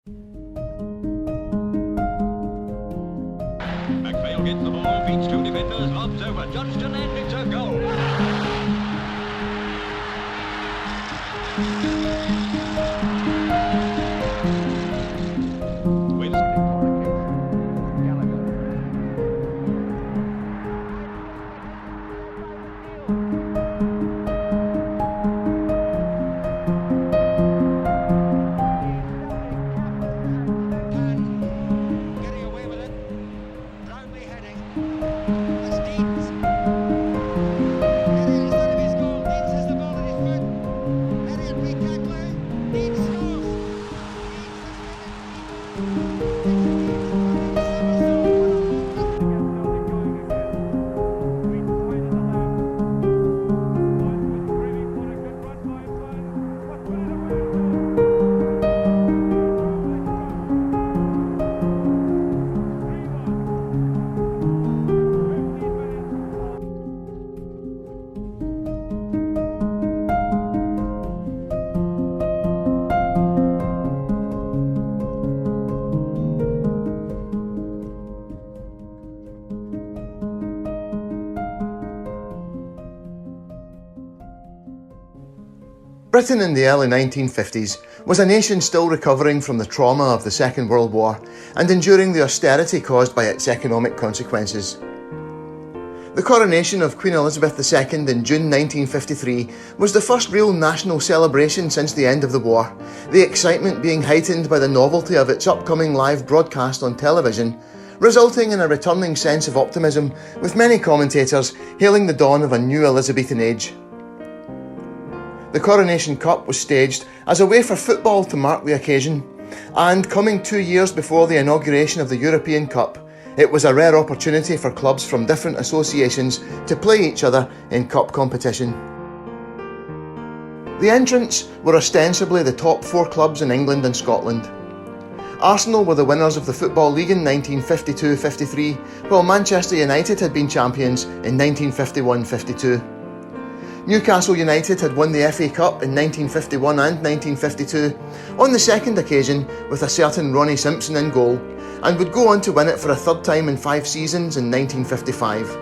McPhail gets the ball, beats two defenders, lobs over Johnston, and it's a goal. Britain in the early 1950s was a nation still recovering from the trauma of the Second World War and enduring the austerity caused by its economic consequences. The coronation of Queen Elizabeth II in June 1953 was the first real national celebration since the end of the war, the excitement being heightened by the novelty of its upcoming live broadcast on television, resulting in a returning sense of optimism, with many commentators hailing the dawn of a new Elizabethan age. The Coronation Cup was staged as a way for football to mark the occasion, and coming 2 years before the inauguration of the European Cup, it was a rare opportunity for clubs from different associations to play each other in cup competition. The entrants were ostensibly the top 4 clubs in England and Scotland. Arsenal were the winners of the Football League in 1952-53, while Manchester United had been champions in 1951-52. Newcastle United had won the FA Cup in 1951 and 1952, on the second occasion with a certain Ronnie Simpson in goal, and would go on to win it for a third time in 5 seasons in 1955.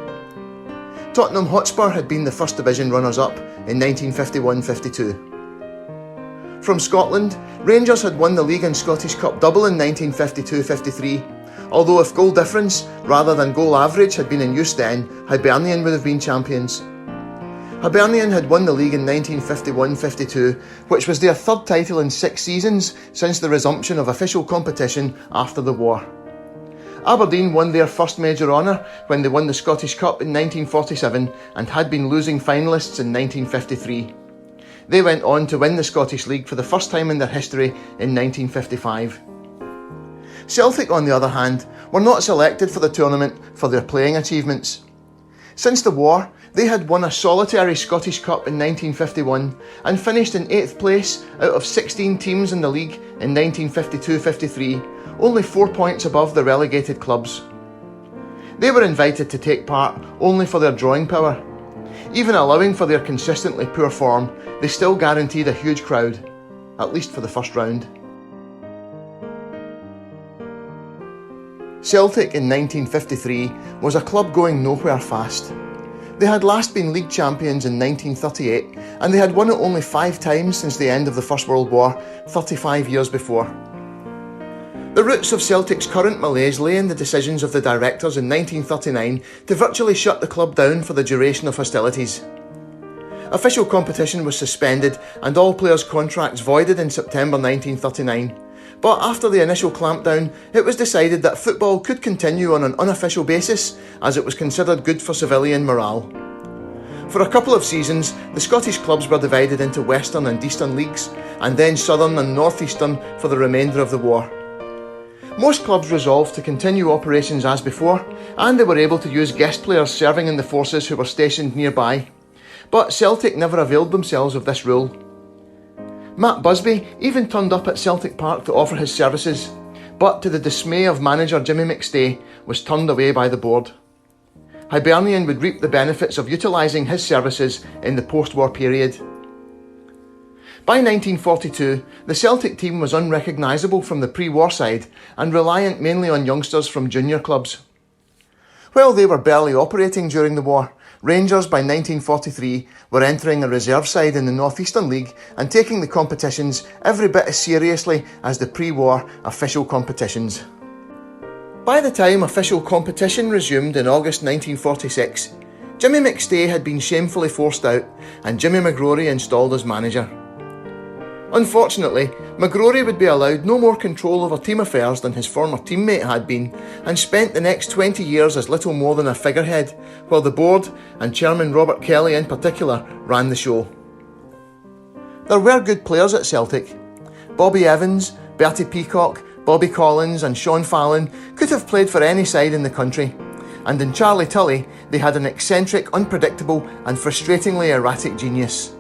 Tottenham Hotspur had been the First Division runners-up in 1951-52. From Scotland, Rangers had won the League and Scottish Cup double in 1952-53, although if goal difference rather than goal average had been in use then, Hibernian would have been champions. Hibernian had won the league in 1951-52, which was their third title in 6 seasons since the resumption of official competition after the war. Aberdeen won their first major honour when they won the Scottish Cup in 1947 and had been losing finalists in 1953. They went on to win the Scottish League for the first time in their history in 1955. Celtic, on the other hand, were not selected for the tournament for their playing achievements. Since the war, they had won a solitary Scottish Cup in 1951 and finished in 8th place out of 16 teams in the league in 1952-53, only 4 points above the relegated clubs. They were invited to take part only for their drawing power. Even allowing for their consistently poor form, they still guaranteed a huge crowd, at least for the first round. Celtic in 1953 was a club going nowhere fast. They had last been league champions in 1938, and they had won it only 5 times since the end of the First World War, 35 years before. The roots of Celtic's current malaise lay in the decisions of the directors in 1939 to virtually shut the club down for the duration of hostilities. Official competition was suspended and all players' contracts voided in September 1939. But after the initial clampdown, it was decided that football could continue on an unofficial basis, as it was considered good for civilian morale. For a couple of seasons, the Scottish clubs were divided into Western and Eastern leagues, and then Southern and North Eastern for the remainder of the war. Most clubs resolved to continue operations as before, and they were able to use guest players serving in the forces who were stationed nearby. But Celtic never availed themselves of this rule. Matt Busby even turned up at Celtic Park to offer his services, but to the dismay of manager Jimmy McStay, was turned away by the board. Hibernian would reap the benefits of utilising his services in the post-war period. By 1942, the Celtic team was unrecognisable from the pre-war side and reliant mainly on youngsters from junior clubs. While they were barely operating during the war, Rangers by 1943 were entering a reserve side in the North Eastern League and taking the competitions every bit as seriously as the pre-war official competitions. By the time official competition resumed in August 1946, Jimmy McStay had been shamefully forced out and Jimmy McGrory installed as manager. Unfortunately, McGrory would be allowed no more control over team affairs than his former teammate had been, and spent the next 20 years as little more than a figurehead, while the board, and Chairman Robert Kelly in particular, ran the show. There were good players at Celtic. Bobby Evans, Bertie Peacock, Bobby Collins and Sean Fallon could have played for any side in the country, and in Charlie Tully they had an eccentric, unpredictable and frustratingly erratic genius.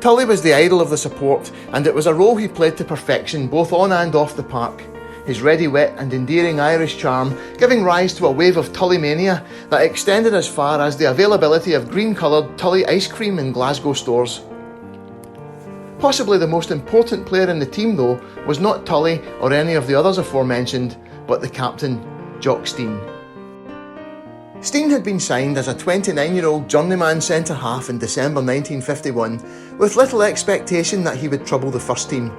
Tully was the idol of the support, and it was a role he played to perfection both on and off the park, his ready wit and endearing Irish charm giving rise to a wave of Tully mania that extended as far as the availability of green-coloured Tully ice cream in Glasgow stores. Possibly the most important player in the team though was not Tully or any of the others aforementioned, but the captain, Jock Stein. Stein had been signed as a 29-year-old journeyman centre-half in December 1951 with little expectation that he would trouble the first team.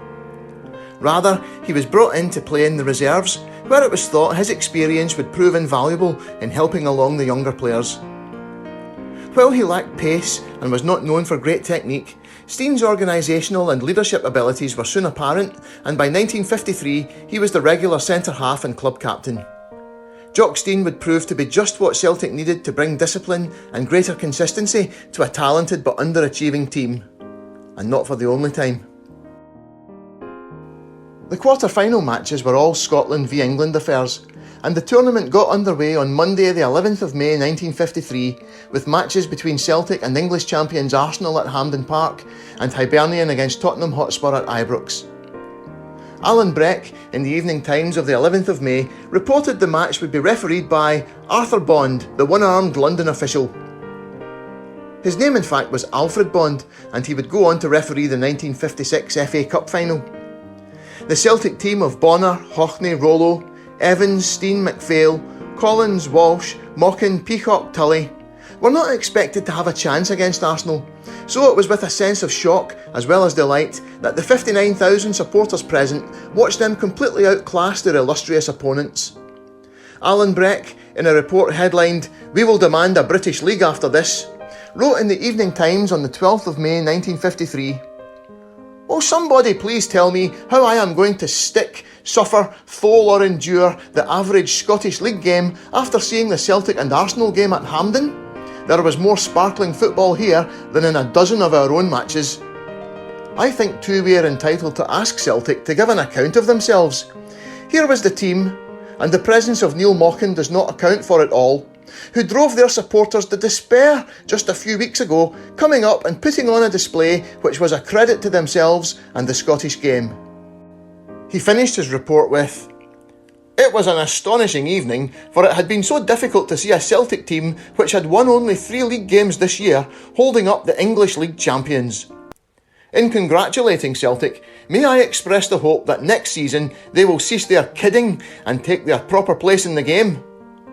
Rather, he was brought in to play in the reserves, where it was thought his experience would prove invaluable in helping along the younger players. While he lacked pace and was not known for great technique, Stein's organisational and leadership abilities were soon apparent, and by 1953 he was the regular centre-half and club captain. Jock Stein would prove to be just what Celtic needed to bring discipline and greater consistency to a talented but underachieving team. And not for the only time. The quarter-final matches were all Scotland v England affairs, and the tournament got underway on Monday the 11th of May 1953 with matches between Celtic and English champions Arsenal at Hampden Park and Hibernian against Tottenham Hotspur at Ibrox. Alan Breck, in the Evening Times of the 11th of May, reported the match would be refereed by Arthur Bond, the one-armed London official. His name in fact was Alfred Bond, and he would go on to referee the 1956 FA Cup final. The Celtic team of Bonner, Hockney, Rollo, Evans, Stein, McPhail, Collins, Walsh, Mockin, Peacock, Tully were not expected to have a chance against Arsenal, so it was with a sense of shock as well as delight that the 59,000 supporters present watched them completely outclass their illustrious opponents. Alan Breck, in a report headlined "We will demand a British League after this," wrote in the Evening Times on the 12th of May 1953, "Will somebody please tell me how I am going to stick, suffer, thole or endure the average Scottish League game after seeing the Celtic and Arsenal game at Hampden? There was more sparkling football here than in a dozen of our own matches. I think too we are entitled to ask Celtic to give an account of themselves. Here was the team, and the presence of Neil Mockin does not account for it all, who drove their supporters to despair just a few weeks ago, coming up and putting on a display which was a credit to themselves and the Scottish game." He finished his report with, "It was an astonishing evening, for it had been so difficult to see a Celtic team which had won only 3 league games this year holding up the English League champions. In congratulating Celtic, may I express the hope that next season they will cease their kidding and take their proper place in the game.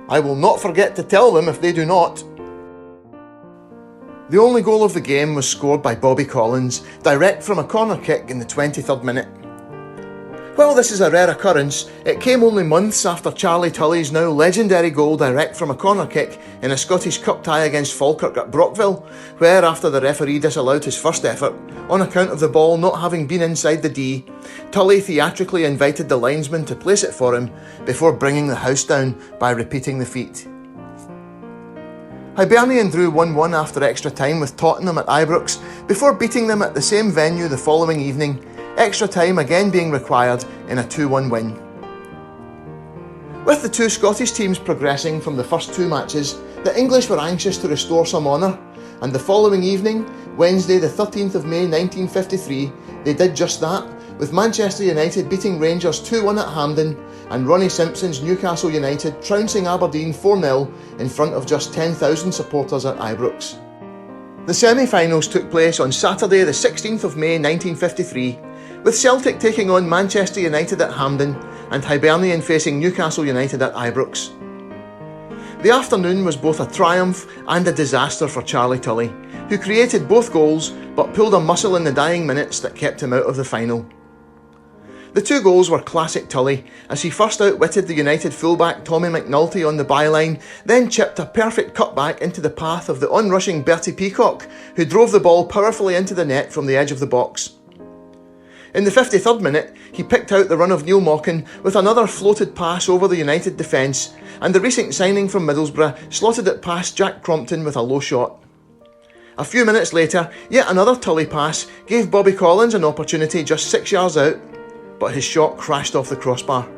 I will not forget to tell them if they do not." The only goal of the game was scored by Bobby Collins, direct from a corner kick in the 23rd minute. While this is a rare occurrence, it came only months after Charlie Tully's now legendary goal direct from a corner kick in a Scottish Cup tie against Falkirk at Brockville, where after the referee disallowed his first effort, on account of the ball not having been inside the D, Tully theatrically invited the linesman to place it for him before bringing the house down by repeating the feat. Hibernian drew 1-1 after extra time with Tottenham at Ibrox before beating them at the same venue the following evening, extra time again being required in a 2-1 win. With the two Scottish teams progressing from the first 2 matches, the English were anxious to restore some honour, and the following evening, Wednesday the 13th of May 1953, they did just that, with Manchester United beating Rangers 2-1 at Hampden and Ronnie Simpson's Newcastle United trouncing Aberdeen 4-0 in front of just 10,000 supporters at Ibrox. The semi-finals took place on Saturday the 16th of May 1953, with Celtic taking on Manchester United at Hampden and Hibernian facing Newcastle United at Ibrox. The afternoon was both a triumph and a disaster for Charlie Tully, who created both goals but pulled a muscle in the dying minutes that kept him out of the final. The two goals were classic Tully, as he first outwitted the United fullback Tommy McNulty on the byline, then chipped a perfect cutback into the path of the onrushing Bertie Peacock, who drove the ball powerfully into the net from the edge of the box. In the 53rd minute, he picked out the run of Neil Mochan with another floated pass over the United defence, and the recent signing from Middlesbrough slotted it past Jack Crompton with a low shot. A few minutes later, yet another Tully pass gave Bobby Collins an opportunity just 6 yards out, but his shot crashed off the crossbar.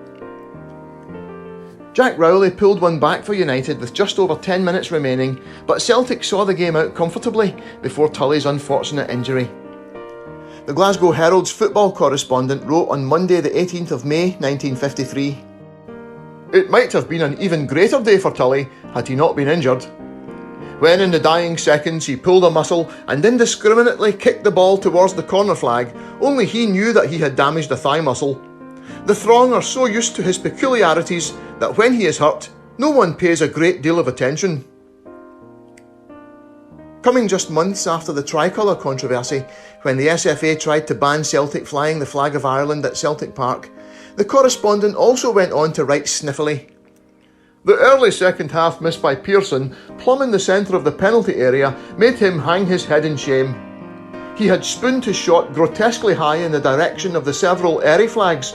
Jack Rowley pulled one back for United with just over 10 minutes remaining, but Celtic saw the game out comfortably before Tully's unfortunate injury. The Glasgow Herald's football correspondent wrote on Monday the 18th of May 1953, "It might have been an even greater day for Tully had he not been injured. When in the dying seconds he pulled a muscle and indiscriminately kicked the ball towards the corner flag, only he knew that he had damaged the thigh muscle. The throng are so used to his peculiarities that when he is hurt, no one pays a great deal of attention." Coming just months after the tricolour controversy, when the SFA tried to ban Celtic flying the flag of Ireland at Celtic Park, the correspondent also went on to write sniffily, "The early second half miss by Pearson, plumb in the centre of the penalty area, made him hang his head in shame. He had spooned his shot grotesquely high in the direction of the several Erie flags,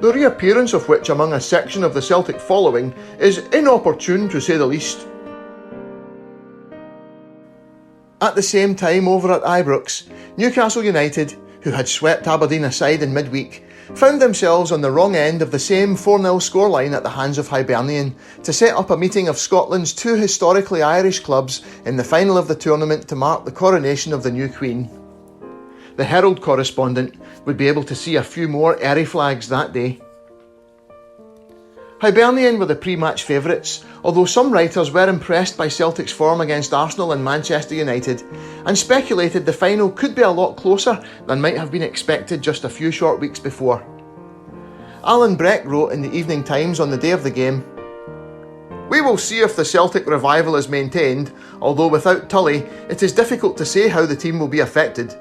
the reappearance of which among a section of the Celtic following is inopportune to say the least." At the same time over at Ibrox, Newcastle United, who had swept Aberdeen aside in midweek, found themselves on the wrong end of the same 4-0 scoreline at the hands of Hibernian to set up a meeting of Scotland's two historically Irish clubs in the final of the tournament to mark the coronation of the new Queen. The Herald correspondent would be able to see a few more Erie flags that day. Hibernian were the pre-match favourites, although some writers were impressed by Celtic's form against Arsenal and Manchester United, and speculated the final could be a lot closer than might have been expected just a few short weeks before. Alan Breck wrote in the Evening Times on the day of the game, "We will see if the Celtic revival is maintained, although without Tully it is difficult to say how the team will be affected.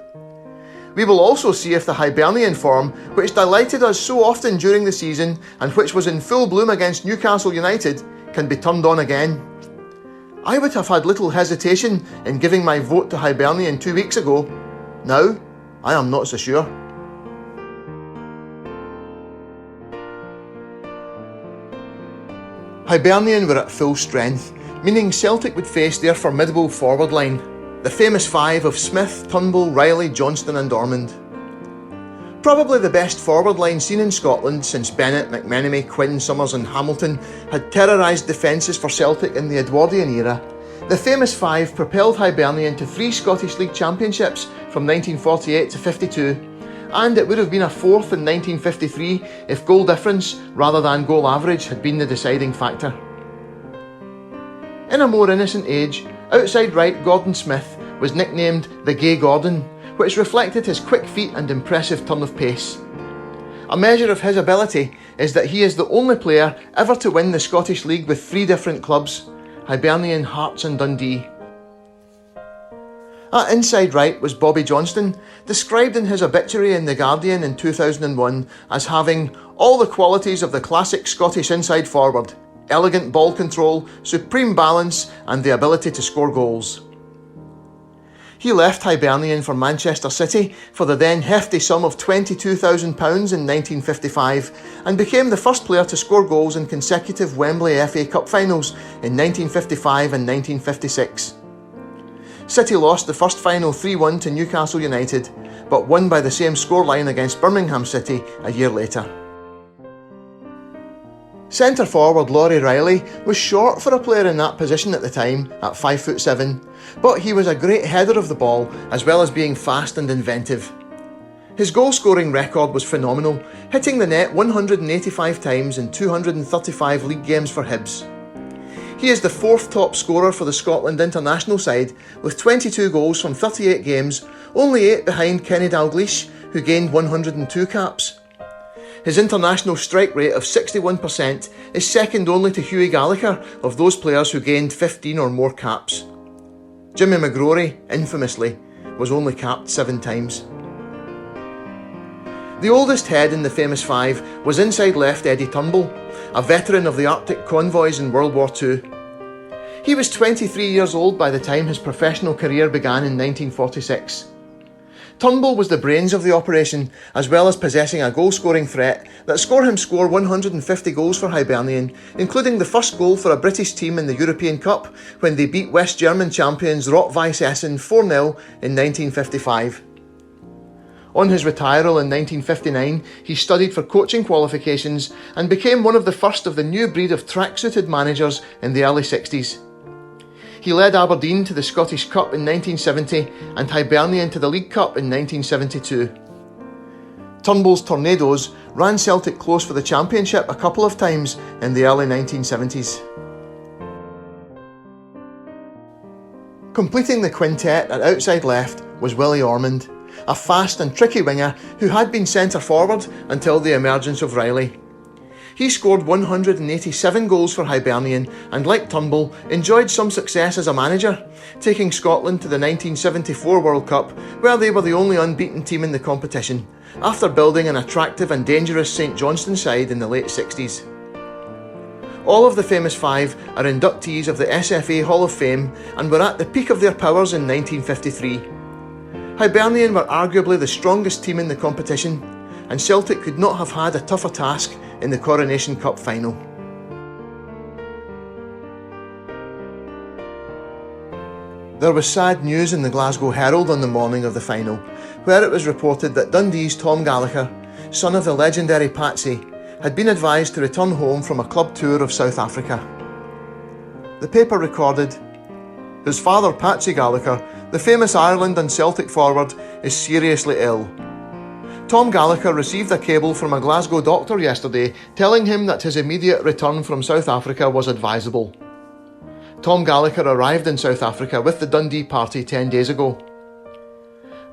We will also see if the Hibernian form, which delighted us so often during the season and which was in full bloom against Newcastle United, can be turned on again. I would have had little hesitation in giving my vote to Hibernian 2 weeks ago. Now, I am not so sure." Hibernian were at full strength, meaning Celtic would face their formidable forward line, the famous five of Smith, Turnbull, Riley, Johnston and Ormond. Probably the best forward line seen in Scotland since Bennett, McMenemy, Quinn, Summers and Hamilton had terrorised defences for Celtic in the Edwardian era, the famous five propelled Hibernian to 3 Scottish League Championships from 1948 to 52, and it would have been a fourth in 1953 if goal difference rather than goal average had been the deciding factor. In a more innocent age, outside right Gordon Smith was nicknamed the Gay Gordon, which reflected his quick feet and impressive turn of pace. A measure of his ability is that he is the only player ever to win the Scottish League with 3 different clubs, Hibernian, Hearts and Dundee. At inside right was Bobby Johnston, described in his obituary in The Guardian in 2001 as having all the qualities of the classic Scottish inside forward: elegant ball control, supreme balance and the ability to score goals. He left Hibernian for Manchester City for the then hefty sum of £22,000 in 1955 and became the first player to score goals in consecutive Wembley FA Cup finals in 1955 and 1956. City lost the first final 3-1 to Newcastle United, but won by the same scoreline against Birmingham City a year later. Centre forward Laurie Riley was short for a player in that position at the time, at 5'7", but he was a great header of the ball as well as being fast and inventive. His goal scoring record was phenomenal, hitting the net 185 times in 235 league games for Hibs. He is the 4th top scorer for the Scotland international side with 22 goals from 38 games, only 8 behind Kenny Dalglish, who gained 102 caps. His international strike rate of 61% is second only to Hughie Gallagher of those players who gained 15 or more caps. Jimmy McGrory, infamously, was only capped 7 times. The oldest head in the famous five was inside left Eddie Turnbull, a veteran of the Arctic convoys in World War II. He was 23 years old by the time his professional career began in 1946. Turnbull was the brains of the operation, as well as possessing a goal-scoring threat that saw him score 150 goals for Hibernian, including the first goal for a British team in the European Cup when they beat West German champions Rot-Weiss Essen 4-0 in 1955. On his retiral in 1959, he studied for coaching qualifications and became one of the first of the new breed of track-suited managers in the early 60s. He led Aberdeen to the Scottish Cup in 1970 and Hibernian to the League Cup in 1972. Turnbull's Tornadoes ran Celtic close for the championship a couple of times in the early 1970s. Completing the quintet at outside left was Willie Ormond, a fast and tricky winger who had been centre forward until the emergence of Riley. He scored 187 goals for Hibernian and, like Turnbull, enjoyed some success as a manager, taking Scotland to the 1974 World Cup, where they were the only unbeaten team in the competition, after building an attractive and dangerous St Johnstone side in the late 60s. All of the famous five are inductees of the SFA Hall of Fame and were at the peak of their powers in 1953. Hibernian were arguably the strongest team in the competition, and Celtic could not have had a tougher task in the Coronation Cup final. There was sad news in the Glasgow Herald on the morning of the final, where it was reported that Dundee's Tom Gallagher, son of the legendary Patsy, had been advised to return home from a club tour of South Africa. The paper recorded, "His father, Patsy Gallagher, the famous Ireland and Celtic forward, is seriously ill. Tom Gallagher received a cable from a Glasgow doctor yesterday telling him that his immediate return from South Africa was advisable." Tom Gallagher arrived in South Africa with the Dundee party 10 days ago.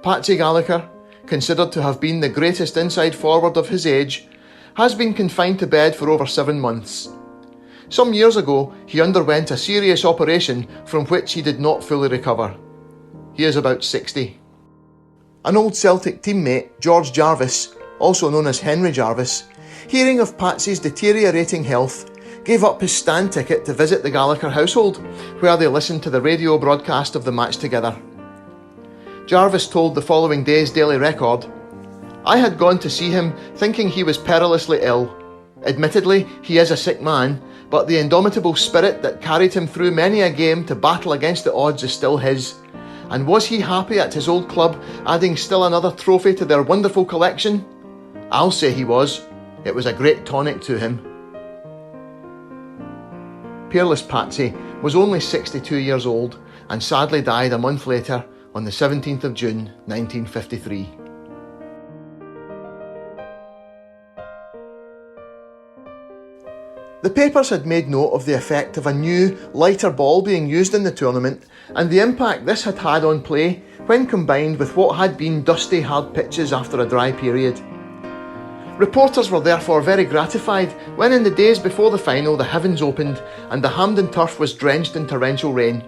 Patsy Gallagher, considered to have been the greatest inside forward of his age, has been confined to bed for over 7 months. Some years ago, he underwent a serious operation from which he did not fully recover. He is about 60. An old Celtic teammate, George Jarvis, also known as Henry Jarvis, hearing of Patsy's deteriorating health, gave up his stand ticket to visit the Gallagher household, where they listened to the radio broadcast of the match together. Jarvis told the following day's Daily Record, "I had gone to see him thinking he was perilously ill. Admittedly, he is a sick man, but the indomitable spirit that carried him through many a game to battle against the odds is still his. And was he happy at his old club, adding still another trophy to their wonderful collection? I'll say he was. It was a great tonic to him." Peerless Patsy was only 62 years old and sadly died a month later on the 17th of June 1953. The papers had made note of the effect of a new, lighter ball being used in the tournament and the impact this had had on play when combined with what had been dusty, hard pitches after a dry period. Reporters were therefore very gratified when in the days before the final the heavens opened and the Hampden turf was drenched in torrential rain.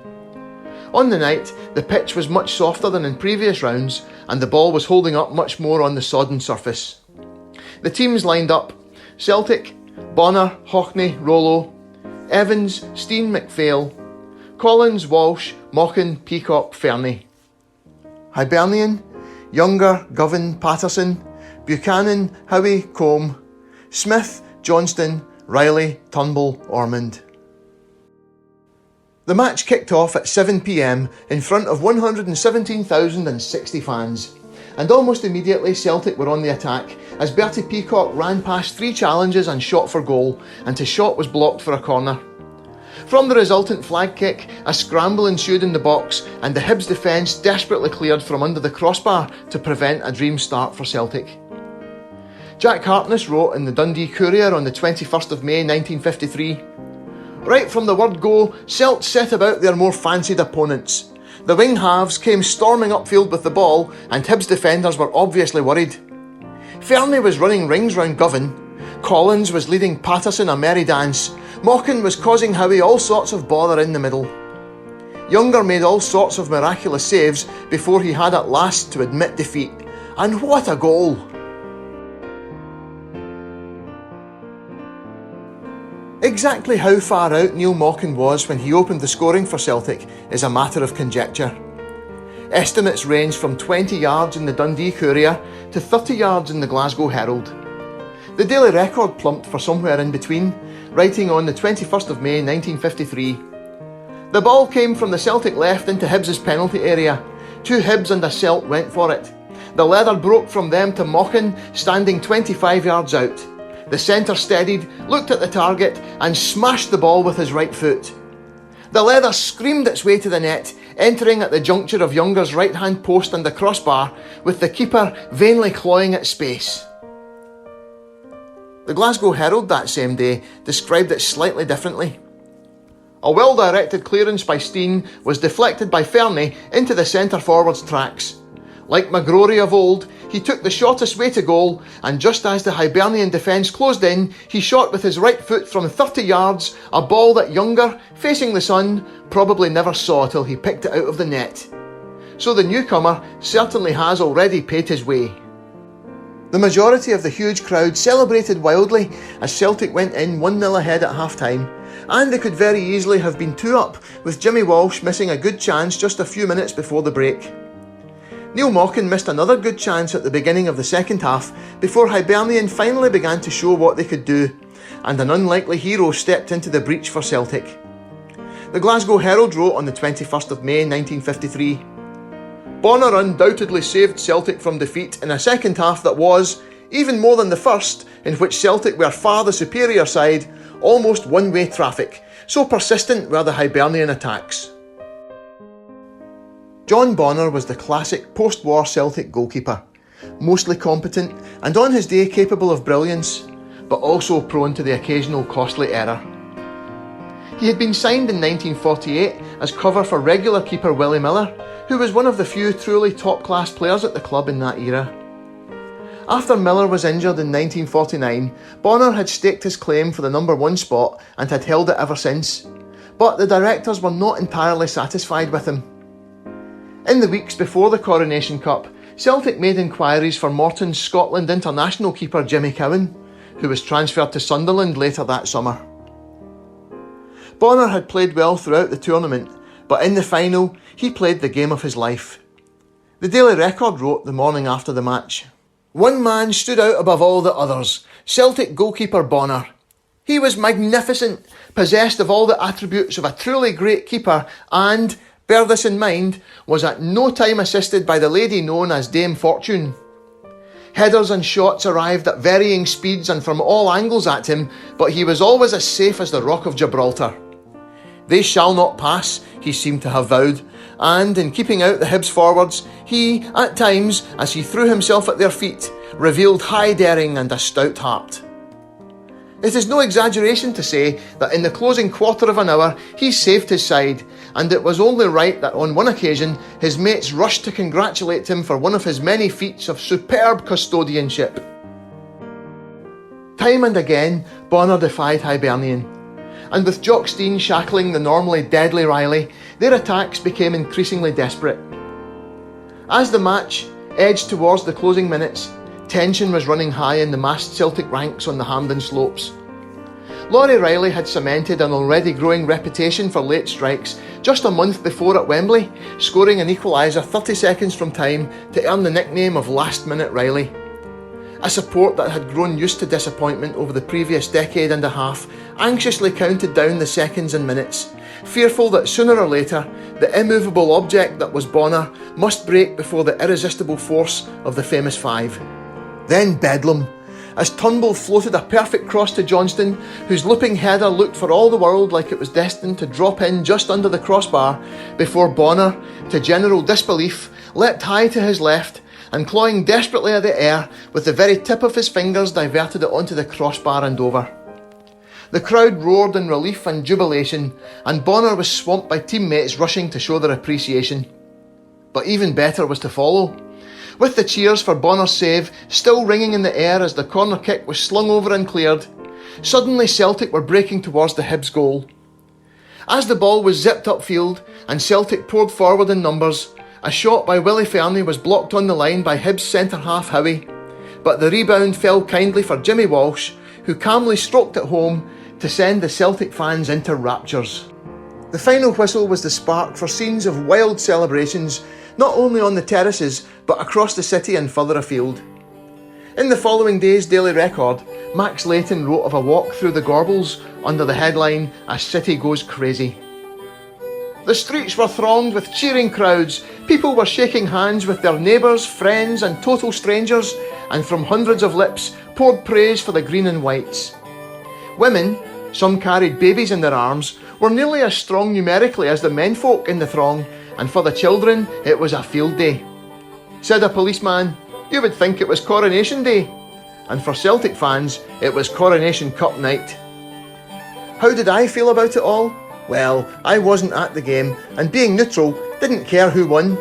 On the night, the pitch was much softer than in previous rounds and the ball was holding up much more on the sodden surface. The teams lined up: Celtic, Bonner, Hockney, Rollo, Evans, Steen, McPhail, Collins, Walsh, Mochan, Peacock, Fernie. Hibernian, Younger, Govan, Patterson, Buchanan, Howie, Combe, Smith, Johnston, Riley, Turnbull, Ormond. The match kicked off at 7 p.m. in front of 117,060 fans. And almost immediately Celtic were on the attack as Bertie Peacock ran past 3 challenges and shot for goal, and his shot was blocked for a corner. From the resultant flag kick, a scramble ensued in the box and the Hibs defence desperately cleared from under the crossbar to prevent a dream start for Celtic. Jack Hartness wrote in the Dundee Courier on the 21st of May 1953, Right from the word go, Celt set about their more fancied opponents. The wing halves came storming upfield with the ball, and Hibs defenders were obviously worried. Fernie was running rings round Govan, Collins was leading Patterson a merry dance, Mochan was causing Howie all sorts of bother in the middle. Younger made all sorts of miraculous saves before he had at last to admit defeat. And what a goal! Exactly how far out Neil Mochan was when he opened the scoring for Celtic is a matter of conjecture. Estimates range from 20 yards in the Dundee Courier to 30 yards in the Glasgow Herald. The Daily Record plumped for somewhere in between, writing on the 21st of May 1953. The ball came from the Celtic left into Hibs' penalty area. 2 Hibs and a Celt went for it. The leather broke from them to Mochan, standing 25 yards out. The centre steadied, looked at the target and smashed the ball with his right foot. The leather screamed its way to the net, entering at the juncture of Younger's right-hand post and the crossbar, with the keeper vainly clawing at space. The Glasgow Herald that same day described it slightly differently. A well-directed clearance by Steen was deflected by Fernie into the centre-forward's tracks. Like McGrory of old, he took the shortest way to goal, and just as the Hibernian defence closed in, he shot with his right foot from 30 yards, a ball that Younger, facing the sun, probably never saw till he picked it out of the net. So the newcomer certainly has already paid his way. The majority of the huge crowd celebrated wildly as Celtic went in 1-0 ahead at half-time, and they could very easily have been 2 up, with Jimmy Walsh missing a good chance just a few minutes before the break. Neil Mochan missed another good chance at the beginning of the second half before Hibernian finally began to show what they could do, and an unlikely hero stepped into the breach for Celtic. The Glasgow Herald wrote on the 21st of May 1953, "Bonner undoubtedly saved Celtic from defeat in a second half that was, even more than the first, in which Celtic were far the superior side, almost one-way traffic, so persistent were the Hibernian attacks." John Bonner was the classic post-war Celtic goalkeeper, mostly competent and on his day capable of brilliance, but also prone to the occasional costly error. He had been signed in 1948 as cover for regular keeper Willie Miller, who was one of the few truly top-class players at the club in that era. After Miller was injured in 1949, Bonner had staked his claim for the number 1 spot and had held it ever since, but the directors were not entirely satisfied with him. In the weeks before the Coronation Cup, Celtic made inquiries for Morton's Scotland international keeper Jimmy Cowan, who was transferred to Sunderland later that summer. Bonner had played well throughout the tournament, but in the final, he played the game of his life. The Daily Record wrote the morning after the match, "One man stood out above all the others, Celtic goalkeeper Bonner. He was magnificent, possessed of all the attributes of a truly great keeper and, bear this in mind, was at no time assisted by the lady known as Dame Fortune. Headers and shots arrived at varying speeds and from all angles at him, but he was always as safe as the Rock of Gibraltar. They shall not pass, he seemed to have vowed, and in keeping out the Hibs forwards, he, at times, as he threw himself at their feet, revealed high daring and a stout heart." It is no exaggeration to say that in the closing quarter of an hour he saved his side, and it was only right that on one occasion his mates rushed to congratulate him for one of his many feats of superb custodianship. Time and again Bonner defied Hibernian, and with Jock Stein shackling the normally deadly Riley, their attacks became increasingly desperate. As the match edged towards the closing minutes, tension was running high in the massed Celtic ranks on the Hampden slopes. Laurie Riley had cemented an already growing reputation for late strikes just a month before at Wembley, scoring an equaliser 30 seconds from time to earn the nickname of Last Minute Riley. A support that had grown used to disappointment over the previous decade and a half anxiously counted down the seconds and minutes, fearful that sooner or later the immovable object that was Bonner must break before the irresistible force of the famous 5. Then Bedlam, as Turnbull floated a perfect cross to Johnston, whose looping header looked for all the world like it was destined to drop in just under the crossbar, before Bonner, to general disbelief, leapt high to his left, and clawing desperately at the air, with the very tip of his fingers diverted it onto the crossbar and over. The crowd roared in relief and jubilation, and Bonner was swamped by teammates rushing to show their appreciation. But even better was to follow, with the cheers for Bonner's save still ringing in the air as the corner kick was slung over and cleared. Suddenly Celtic were breaking towards the Hibs goal. As the ball was zipped upfield and Celtic poured forward in numbers, a shot by Willie Fernie was blocked on the line by Hibs centre-half Howie, but the rebound fell kindly for Jimmy Walsh, who calmly stroked it home to send the Celtic fans into raptures. The final whistle was the spark for scenes of wild celebrations, not only on the terraces but across the city and further afield. In the following day's Daily Record, Max Layton wrote of a walk through the Gorbals under the headline, "A City Goes Crazy." The streets were thronged with cheering crowds. People were shaking hands with their neighbours, friends and total strangers, and from hundreds of lips poured praise for the green and whites. Women, some carried babies in their arms, were nearly as strong numerically as the menfolk in the throng, and for the children it was a field day. Said a policeman, "You would think it was Coronation Day." And for Celtic fans, it was Coronation Cup night. How did I feel about it all? Well, I wasn't at the game, and being neutral, didn't care who won.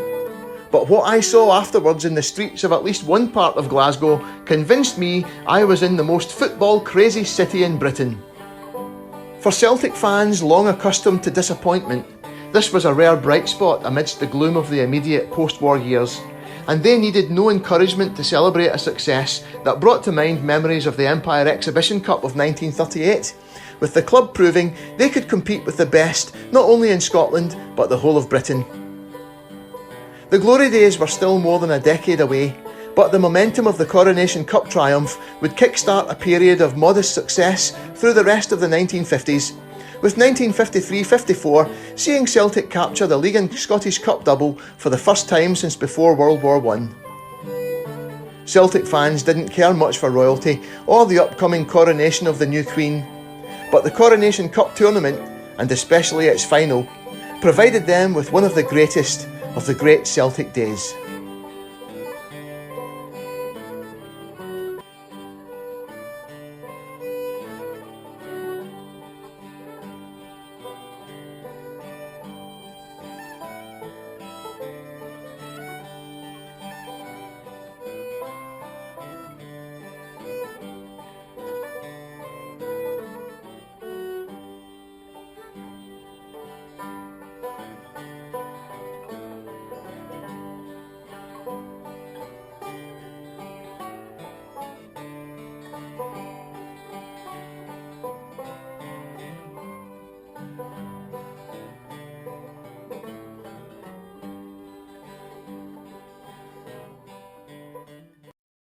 But what I saw afterwards in the streets of at least one part of Glasgow convinced me I was in the most football-crazy city in Britain. For Celtic fans long accustomed to disappointment, this was a rare bright spot amidst the gloom of the immediate post-war years, and they needed no encouragement to celebrate a success that brought to mind memories of the Empire Exhibition Cup of 1938, with the club proving they could compete with the best not only in Scotland but the whole of Britain. The glory days were still more than a decade away, but the momentum of the Coronation Cup triumph would kickstart a period of modest success through the rest of the 1950s, with 1953-54 seeing Celtic capture the League and Scottish Cup double for the first time since before World War I. Celtic fans didn't care much for royalty or the upcoming coronation of the new Queen, but the Coronation Cup tournament, and especially its final, provided them with one of the greatest of the great Celtic days.